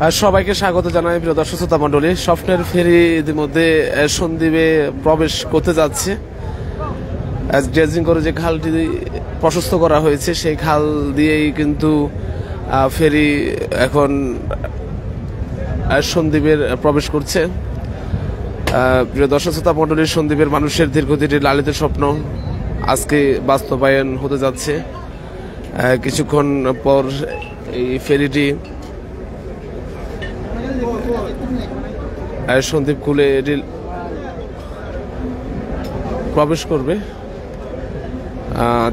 আর সবাইকে স্বাগত জানাই প্রিয় দর্শক শ্রোতা মণ্ডলী। স্বপ্নের ফেরি ইতিমধ্যে সন্দ্বীপে প্রবেশ করতে যাচ্ছে। ড্রেজিং করে যে খালটি প্রশস্ত করা হয়েছে সেই খাল দিয়েই কিন্তু ফেরি এখন সন্দ্বীপের প্রবেশ করছে। প্রিয় দর্শক শ্রোতা মণ্ডলী, সন্দ্বীপের মানুষের দীর্ঘদিনের লালিত স্বপ্ন আজকে বাস্তবায়ন হতে যাচ্ছে। কিছুক্ষণ পর এই ফেরিটি সন্দ্বীপ কূলে প্রবেশ করবে।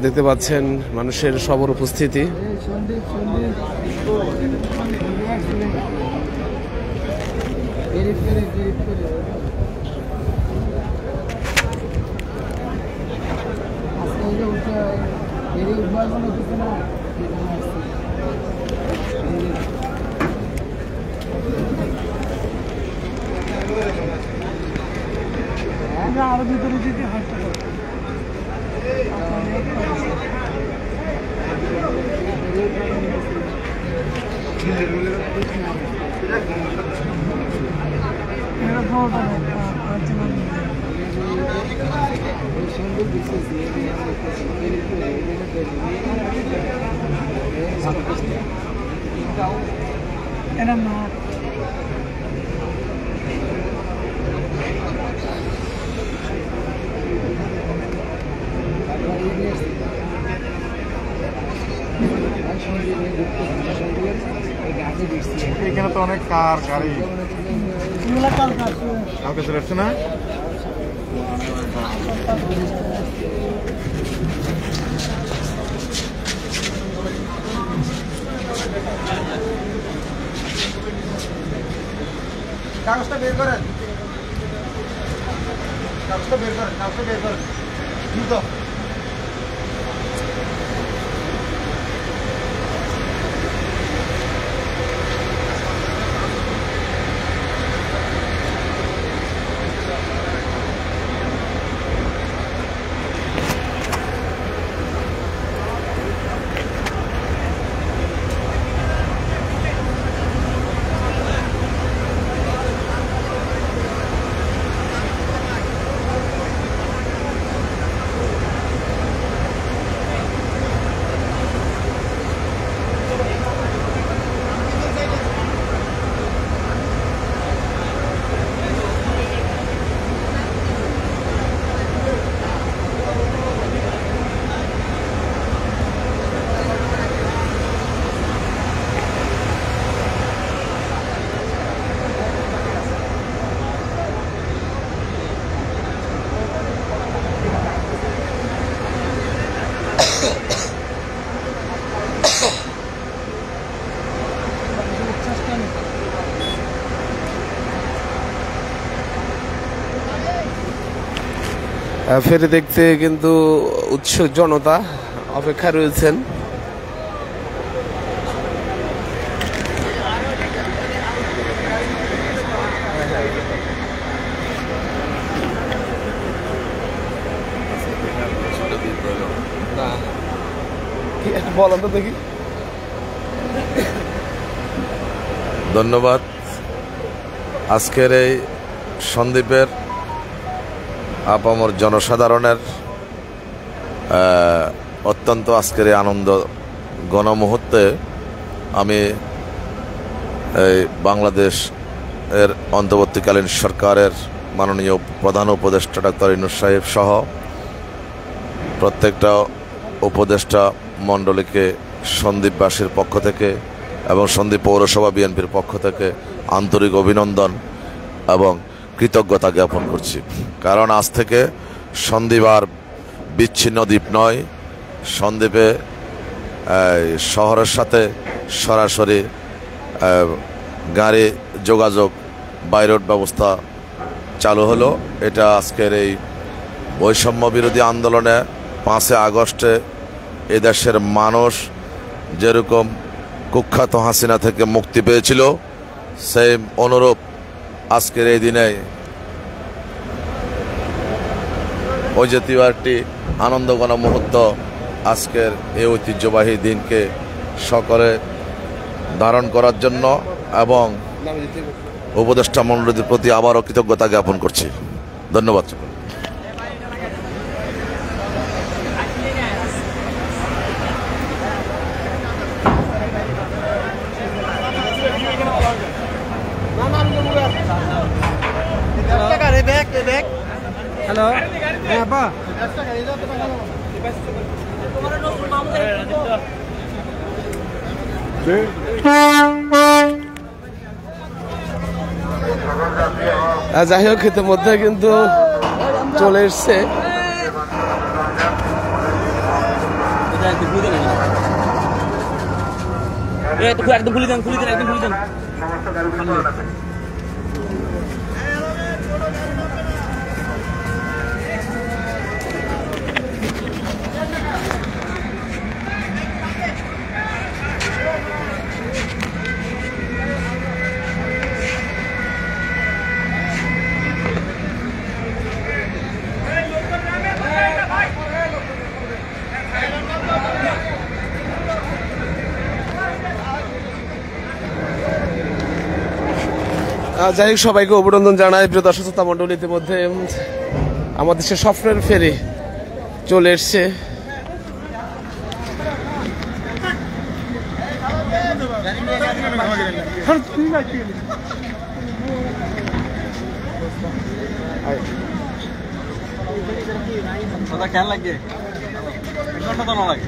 দেখতে পাচ্ছেন মানুষের সবর উপস্থিতি। আরো ভিতরে যেতে হাঁটতে এরা না এখানে তো অনেক কার গাড়ি কাউকে চলে আসছে না। কাগজটা বের করেন, কাগজটা বের করেন, কাগজটা বের করেন দ্রুত। ফেরি দেখতে কিন্তু উৎসুক জনতা অপেক্ষা রয়েছেন। বলেন তো দেখি। ধন্যবাদ। আজকের এই সন্দ্বীপের আপামর জনসাধারণের অত্যন্ত আজকের এই আনন্দ গণমুহূর্তে আমি এই বাংলাদেশ এর অন্তর্বর্তীকালীন সরকারের মাননীয় প্রধান উপদেষ্টা ডক্টর ইউনূস সাহেব সহ প্রত্যেকটা উপদেষ্টা মণ্ডলীকে সন্দ্বীপবাসীর পক্ষ থেকে এবং সন্দ্বীপ পৌরসভা বিএনপির পক্ষ থেকে আন্তরিক অভিনন্দন এবং কৃতজ্ঞতা জ্ঞাপন করছি। কারণ আজ থেকে সন্দ্বীপ আর বিচ্ছিন্ন দ্বীপ নয়। সন্দ্বীপে শহরের সাথে সরাসরি গাড়ি যোগাযোগ বাই রোড ব্যবস্থা চালু হলো। এটা আজকের এই বৈষম্য বিরোধী আন্দোলনে 5 আগস্টে এদেশের মানুষ যেরকম কুখ্যাত হাসিনা থেকে মুক্তি পেয়েছিল, সেই অনুরূপ আজকের এই দিনে ওই জাতীয় একটি আনন্দঘন মুহূর্ত আজকের এই ঐতিহ্যবাহী দিনকে সকলে ধারণ করার জন্য এবং উপদেষ্টা মণ্ডলীর প্রতি আবারও কৃতজ্ঞতা জ্ঞাপন করছি। ধন্যবাদ। হ্যালো হ্যাঁ বা যাই হোক ইতিমধ্যে কিন্তু চলে এসছে একদম খুলে দেন একদম খুলে দেন। যাই হোক সবাইকে অভিনন্দন জানাই। প্রিয় দর্শক শ্রোতা মণ্ডলী, ইতিমধ্যে আমাদের সে স্বপ্নের ফেরি চলে এসছে। খেয়াল লাগে লাগে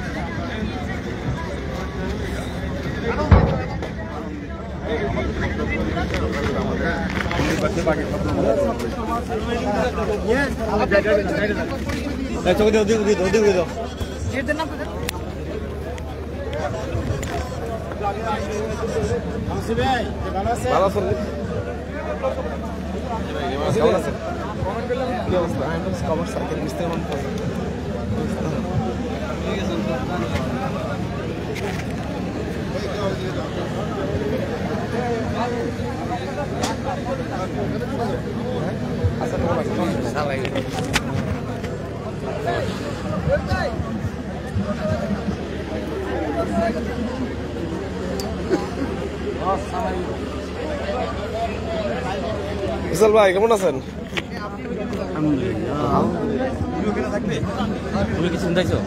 বিশাল ভাই কেমন আছেন? তুমি কি চিন্তাইছো?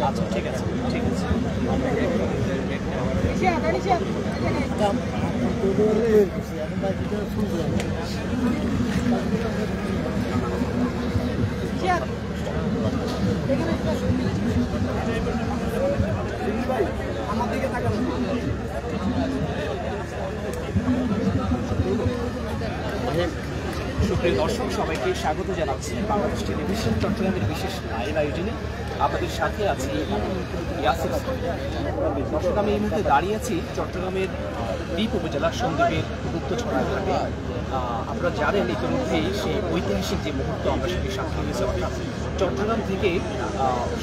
আচ্ছা ঠিক আছে ঠিক আছে। সুপ্রিয় দর্শক, সবাইকে স্বাগত জানাচ্ছি বাংলাদেশ টেলিভিশন চট্টগ্রামের বিশেষ লাইভ আয়োজনে। আপনাদের সাথে আছি ইয়াসির। দর্শক, আমি এই মুহূর্তে দাঁড়িয়ে আছি চট্টগ্রামের দ্বীপ উপজেলার সন্দ্বীপের গুপ্তছড়া ঘাটে। আপনারা জানেন ইতিমধ্যেই সেই ঐতিহাসিক যে মুহূর্ত আমরা সেটি সাক্ষী হয়েছে, অর্থাৎ চট্টগ্রাম থেকে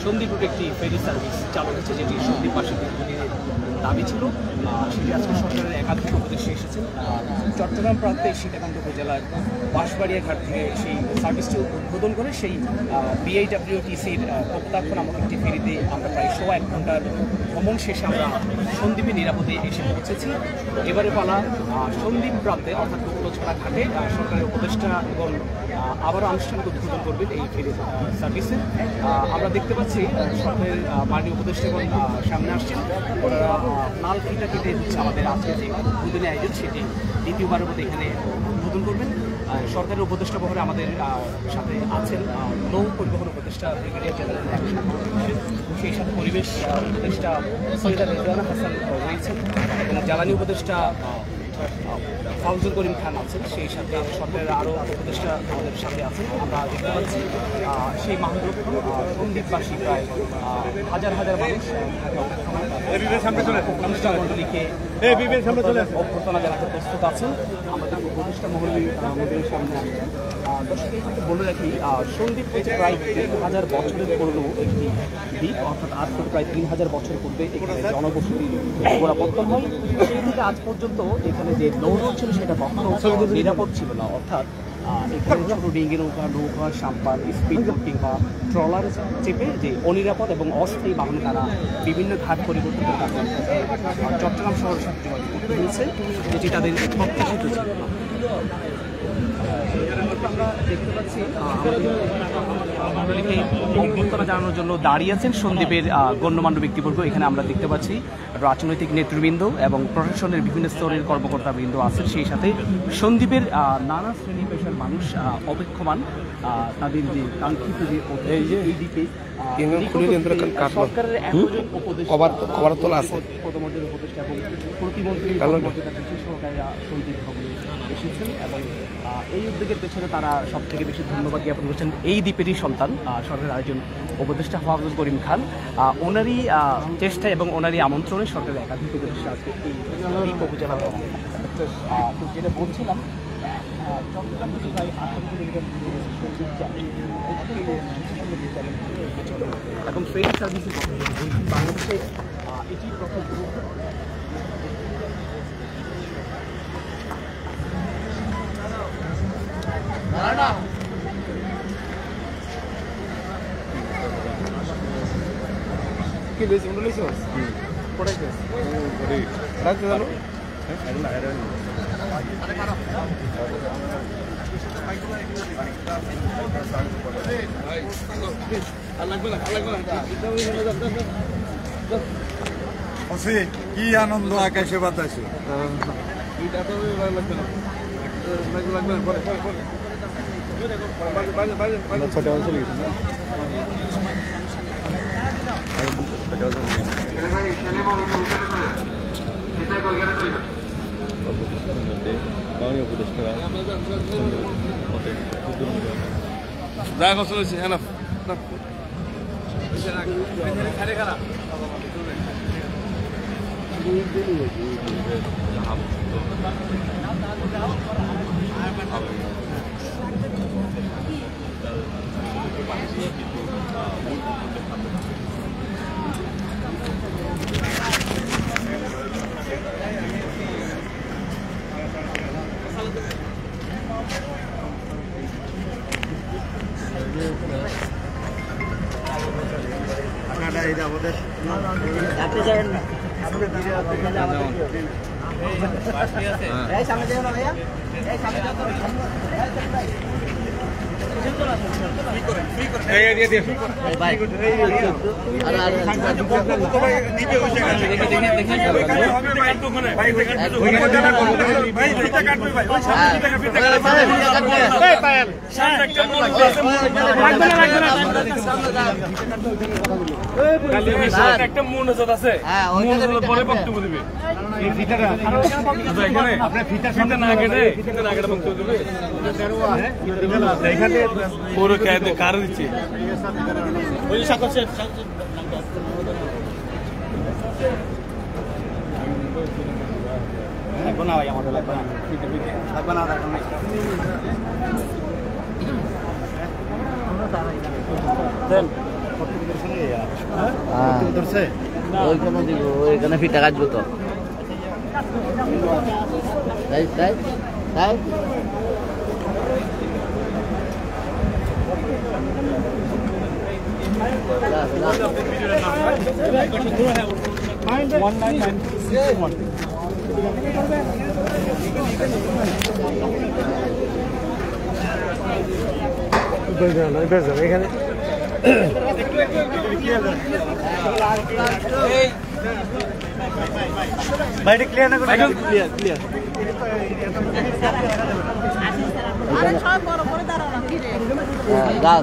সন্দ্বীপ রুটে একটি ফেরি সার্ভিস চালু হয়েছে, যেটি সন্দ্বীপবাসী দীর্ঘদিনের দাবি ছিল। সেটি আজকে সরকারের একাধিক উপদেশে এসেছেন। চট্টগ্রাম প্রান্তে সীতাকান্ত উপজেলার বাঁশবাড়িয়া ঘাট থেকে সেই সার্ভিসটি উদ্বোধন করে সেই BIWTCর কপোতাক্ষ নামক একটি ফেরিতে আমরা প্রায় 1 ঘন্টার ভ্রমণ শেষে আমরা সন্দ্বীপে নিরাপদে এসে পৌঁছেছি। এবারে পালা সন্দ্বীপ প্রান্তে অর্থাৎ গুপ্তছড়া ঘাটে সরকারের উপদেষ্টা এবং আবারও আনুষ্ঠানিক উদ্বোধন করবেন এই ফেরি সার্ভিসে। আমরা দেখতে পাচ্ছি সরকারের মাননীয় উপদেষ্টা এবং সামনে আসছেন। ওনারা লাল ফিতা কেটে হচ্ছে আমাদের আজকে যে উদ্বোধনী আয়োজন সেটি দ্বিতীয়বারের মতো এখানে উদ্বোধন করবেন। সরকারের উপদেষ্টা বহরে আমাদের সাথে আছেন নৌ পরিবহন উপদেষ্টা ব্রিগেডিয়ার জেনারেল সেই সাথে পরিবেশ উপদেষ্টা সৈয়দা রেজওয়ানা হাসান রয়েছেন এবং জ্বালানি উপদেষ্টা ফাউজুল করিম খান আছেন, সেই সাথে সরকারের আরও উপদেষ্টা আমাদের সাথে আছেন। আমরা দেখতে পাচ্ছি সেই মাহরুফ সন্দীপবাসী প্রায় হাজার হাজার মানুষ মন্ডলীকে অভ্যর্থনা জানাতে প্রস্তুত আছেন। আমাদের উপদেষ্টা মহলের সামনে দর্শক এই ক্ষেত্রে বলে রাখি, সন্দ্বীপ হচ্ছে প্রায় 3000 বছরের পুরনো একটি দ্বীপ, অর্থাৎ আজ থেকে প্রায় 3000 বছর পূর্বে এখানে জনবসতি গোড়াপত্তন হয়। সেই থেকে আজ পর্যন্ত এখানে যে নৌরোড ছিল সেটা কখনো নিরাপদ ছিল না, অর্থাৎ এখানে ছোটো ডিঙ্গি নৌকা সাম্পার স্পিড বোট কিংবা ট্রলার চেপে যে অনিরাপদ এবং অস্থায়ী বাহনে তারা বিভিন্ন ঘাট পরিবর্তন করে তাদের চট্টগ্রাম শহরের সাথে যোগাযোগ করতে হয়েছে, যেটি তাদের প্রত্যাশিত ছিল। আমরা দেখতে পাচ্ছি অভ্যর্থনা জানানোর জন্য দাঁড়িয়ে আছেন সন্দ্বীপের গণ্যমান্য ব্যক্তিবর্গ। এখানে আমরা দেখতে পাচ্ছি রাজনৈতিক নেতৃবৃন্দ এবং প্রশাসনের বিভিন্ন স্তরের কর্মকর্তাবৃন্দ আছেন, সেই সাথে সন্দ্বীপের নানা শ্রেণী পেশার মানুষ অপেক্ষমান তাদের যে কাঙ্ক্ষিত যে এই দ্বীপে সরকারের একজন প্রধানমন্ত্রীর উপদেষ্টা এবং প্রতিমন্ত্রী সহকারীরা সন্দ্বীপ ভবনে এসেছেন এবং এই উদ্যোগের পেছনে তারা সব থেকে বেশি ধন্যবাদ জ্ঞাপন করছেন এই দ্বীপেরই সন্তান সরকারের আরেকজন উপদেষ্টা ফাউজুল করিম খান। ওনারই চেষ্টা এবং ওনারই আমন্ত্রণে সরকারের একাধিক উপদেষ্টা আজকে এই উপজেলা যেটা বলছিলাম চট্টগ্রাম থেকে প্রায় 18 কিলোমিটার এবং ট্রেন সার্ভিসের বাংলাদেশে এটি প্রথম কি বেশি উন্ডো লইছো পড়াই গেছ রাখতে জানো কি আনন্দ আকাশে বাতাসে। ছোট চলে গেছে দেখা চলেছে এনাফ একটা মনোজাত আছে পরে বক্তব্য দিবে আপনার ফিতা না কেটে বক্তব্য দিবে এখানে পুরো কার দিচ্ছে লাগবে না ভাই, আমাদের লাগবে না, লাগবে না, দরকার নাই। ওইখানে দিব, ওইখানে ফিটা কাটবো তো তাই তাই তাই এখানে বাইরে ক্লিয়ার না করে ক্লিয়ার ক্লিয়ার সব বড় করে দাঁড়ানো ফিরে যাও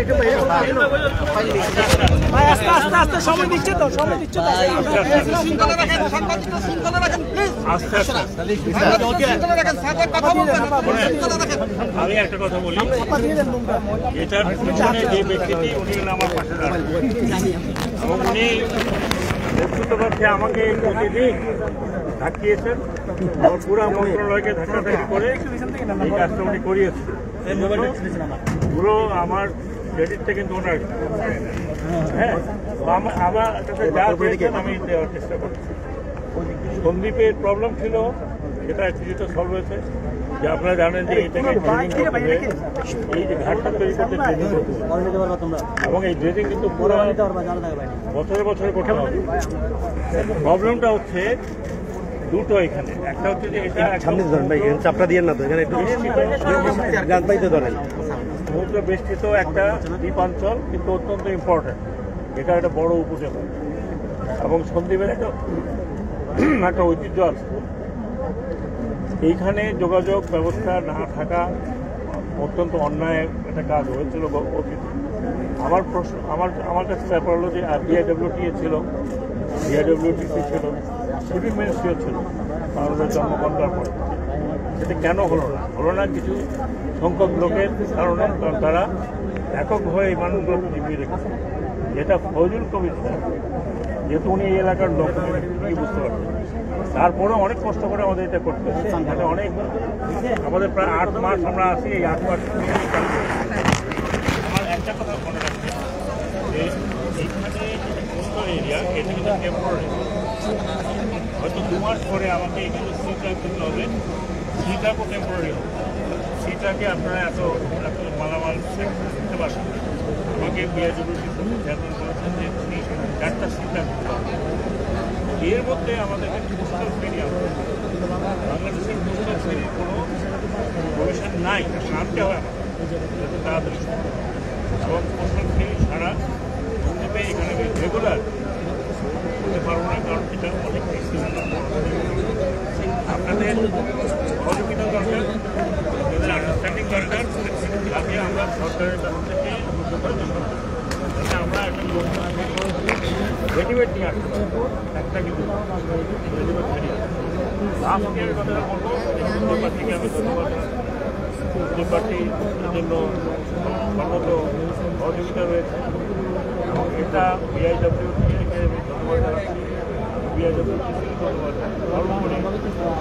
একটু আস্তে আস্তে সময় দিচ্ছে তো আমি একটা কথা বলি, এটার পিছনে যে ব্যক্তিটি উনি আমার পাশে দাঁড়ান এবং উনি ব্যক্তিগত পক্ষে আমাকে প্রতিদিন ধাক্কিয়েছেন, আমার পুরা মন্ত্রণালয়কে ধাক্কাধাক্কি করে এই কাজটা উনি করিয়েছেন। পুরো আমার ক্রেডিটটা কিন্তু ওনার। হ্যাঁ, আমার কাছে যা চেয়েছেন আমি দেওয়ার চেষ্টা করছি। সন্দীপের প্রবলেম ছিল, সেটা কিছুটা সলভ হয়েছে। যে আপনারা জানেন যে এটাকে এই যে ঘাটটা তৈরি করতে ড্রেজিং করতে, এবং এই ড্রেজিং কিন্তু পুরো বছরে বছরে করতে হবে। প্রবলেমটা হচ্ছে দুটো এখানে, একটা হচ্ছে যে এটা সামনে ধরেন ভাই, চাপটা দিয়ে না তো এখানে একটু গান পাইতে ধরেন। সমুদ্র বেষ্টিত একটা দ্বীপাঞ্চল, কিন্তু অত্যন্ত ইম্পর্টেন্ট। এটা একটা বড় উপজেলা এবং সন্দ্বীপের একটা ঐতিহ্য আছে। এইখানে যোগাযোগ ব্যবস্থা না থাকা অত্যন্ত অন্যায় একটা কাজ হয়েছিল অতীতে। আমার প্রশ্ন, আমার কাছে ব্যাপার হলো যে বিআইডব্লিউটিএ ছিল, বিআইডব্লিউটিসি ছিল, সিভিল মিনিস্ট্রিও ছিল বাংলাদেশ জন্মগ্রহণ পর। সেটা কেন হলো না? কিছু সংখ্যক লোকের কারণে, কারণ তারা এককভাবে এই মানুষগুলোকে জিম্মিয়ে রেখেছে। যেটা ফজলুল কবির, যেহেতু উনি এই এলাকার লোক, কি বুঝতে পারছেন। তারপরেও অনেক কষ্ট করে আমাদের এটা করতে হচ্ছে। এটা অনেক, আমাদের প্রায় 8 মাস আমরা আছি। এই 8 মাস আমার একটা কথা মনে রাখতে, যে এইখানে কোস্টাল এরিয়া, এটা কিন্তু টেম্পোরারি। হয়তো 2 মাস পরে আমাকে এখানে সিটাক দিতে হবে, সিটাকও টেম্পোরারি হবে। সিটাকে আপনারা এত মালামাল দিতে পারবেন। আমাকে বিআইডব্লিউটির চেয়ারম্যান বলেছেন যে 4টা সিটাক দিতে হবে। এর মধ্যে আমাদেরকে কোস্টাল ফেরি আছে। বাংলাদেশের কোস্টাল ফেরির কোনো প্রভিশন নাই, আনতে হয় আমাদের তাড়াতাড়ি। এবং কোস্টাল ফেরি ছাড়া সন্দীপে এখানে রেগুলার করতে পারবো না, কারণ এটা অনেক আপনাদের সহযোগিতা দরকার, আপনাদের আন্ডারস্ট্যান্ডিং দরকার, যাতে আমরা সরকারের কাছ থেকে যাতে আমরা একটা রেডিমেড নিয়ে আসতে পারি। একটা কিন্তু রেডিমেড ফেরি আজকে আমি কথাটা বলবো, উত্তর পার্টিকে আমি ধন্যবাদ জানাচ্ছি। উত্তর পার্টির জন্য সর্বত সহযোগিতা রয়েছে এবং এটা বিআইডব্লিউটিকে আমি ধন্যবাদ জানাচ্ছি, বিআইডব্লিউটিকে ধন্যবাদ জানাচ্ছি, সর্বোপরি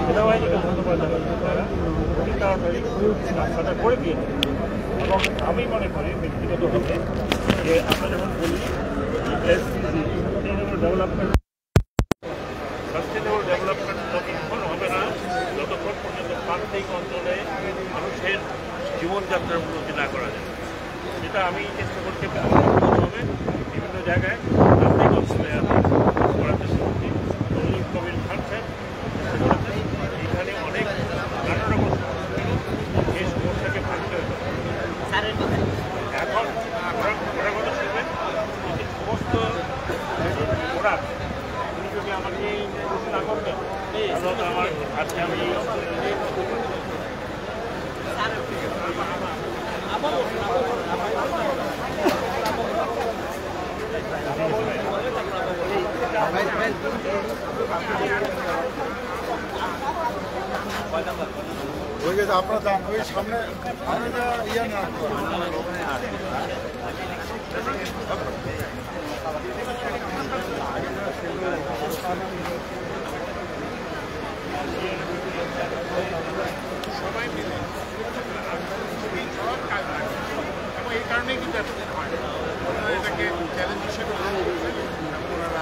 সেনাবাহিনীকে ধন্যবাদ জানাচ্ছি। তারা অতি তাড়াতাড়ি রাস্তাটা করে দিয়েছে। এবং আমি মনে করি ব্যক্তিগতভাবে যে আমরা যখন বলি সাস্টেনেবল ডেভেলপমেন্ট ততক্ষণ হবে না যতক্ষণ পর্যন্ত প্রান্তিক অঞ্চলে মানুষের জীবনযাত্রার উন্নতি না করা যায়। যেটা আমি চেষ্টা করতে হবে বিভিন্ন জায়গায় প্রান্তিক অঞ্চলে আমি করার চেষ্টা করছি। ফজলুল কবির খান সাহেব চেষ্টা করেছেন। এখানে অনেক নানা রকম এই সমস্যাকে ভাঙতে হবে। এখন ওরা কথা শুনবেন, যে সমস্ত ওরা উনি যদি আমাকে না করবেন, তাহলে আমার আজকে আমি এই অঞ্চলে হয়ে গেছে। আপনারা যান ওই সামনে ইয়ে না সবাই মিলে কাজ রাখে এবং এই কারণেই কিন্তু এতদিন হয়। ওনারা এটাকে চ্যালেঞ্জ হিসেবে ওনারা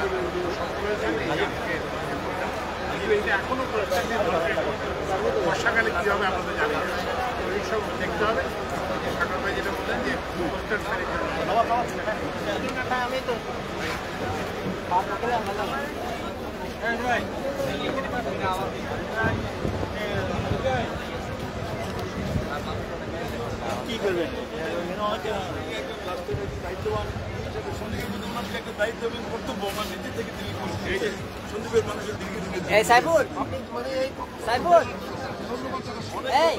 সফল হয়েছেন। এখনো বর্ষাকালে কী হবে আপনাদের জানি, এইসব দেখতে হবে। সরকার ভাই যেটা বললেন যে কি করবেন দায়িত্ববান একটা দায়িত্ব এবং কর্তব্য আমার নিজে থেকে তিনি করছেন এই যে সন্দীপের মানুষের দিকে এই সাইফুল সাইফুল এই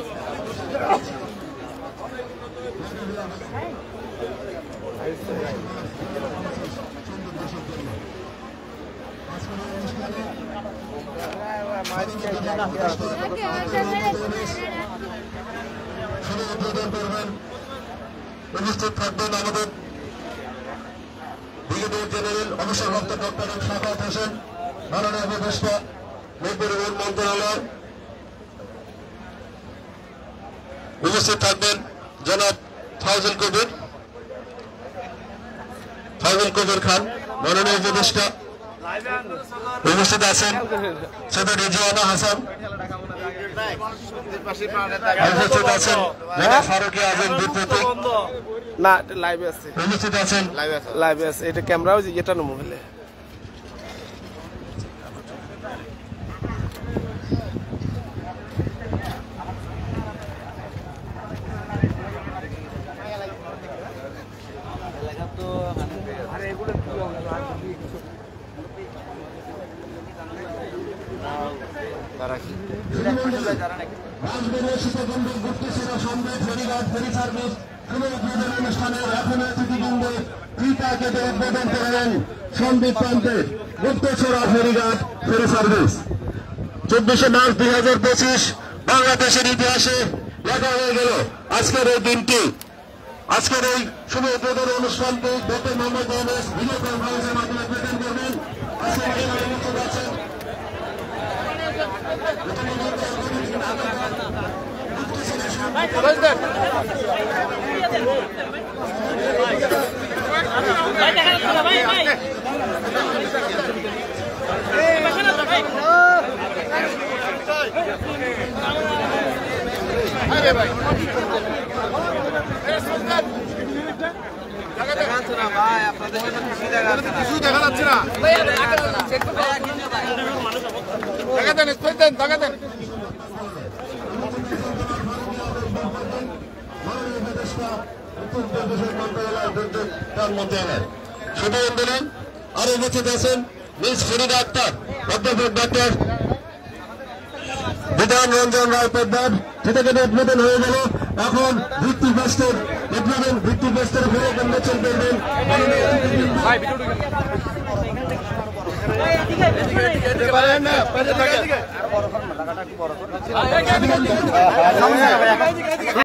উপস্থিত থাকবেন আমাদের ব্রিগেডিয়ার জেনারেল অবসরপ্রাপ্ত ডক্টর শাফাত হোসেন, মাননীয় উপদেষ্টা নৌপরিবহন মন্ত্রণালয়। উপস্থিত থাকবেন জনাব ফাউজুল কবির খান, মাননীয় উপদেষ্টা। উপস্থিত আছেন সৈয়দ রিজওয়ানা হাসান। উপস্থিত আছেন জনাব ফারুকি আজম বিপ্রতীক। না লাইভে আছে, উপস্থিত আছেন লাইভে আছে, এটা ক্যামেরাও এটা না মোবাইলে। সন্দীপ প্রান্তের গুপ্তছড়া ফেরিঘাট ফেরি সার্ভিস 24শে মার্চ 2025 বাংলাদেশের ইতিহাসে লেখা হয়ে গেল আজকের এই দিনটি। আজকের এই শুভ উদ্বোধন অনুষ্ঠানটি ডক্টর মোহাম্মদ ইউনূস ভিডিও কনফারেন্সের মাধ্যমে প্রেজেন্ট করবেন। আজকের এখানে উপস্থিত আছেন দেখা যাচ্ছে না, দেখা দেন, দেখা দেন। শুভ আন্দোলন আরো উপস্থিত আছেন মিস ফরিদা আক্তার, অধ্যাপক ডক্টর বিধান রঞ্জন রায় পোদ্দার। সেটাকে উদ্বোধন হয়ে গেল। এখন ভিত্তিপ্রস্তর উদ্বোধন, ভিত্তিপ্রস্তর ঘুরে উন্মোচন করবেন।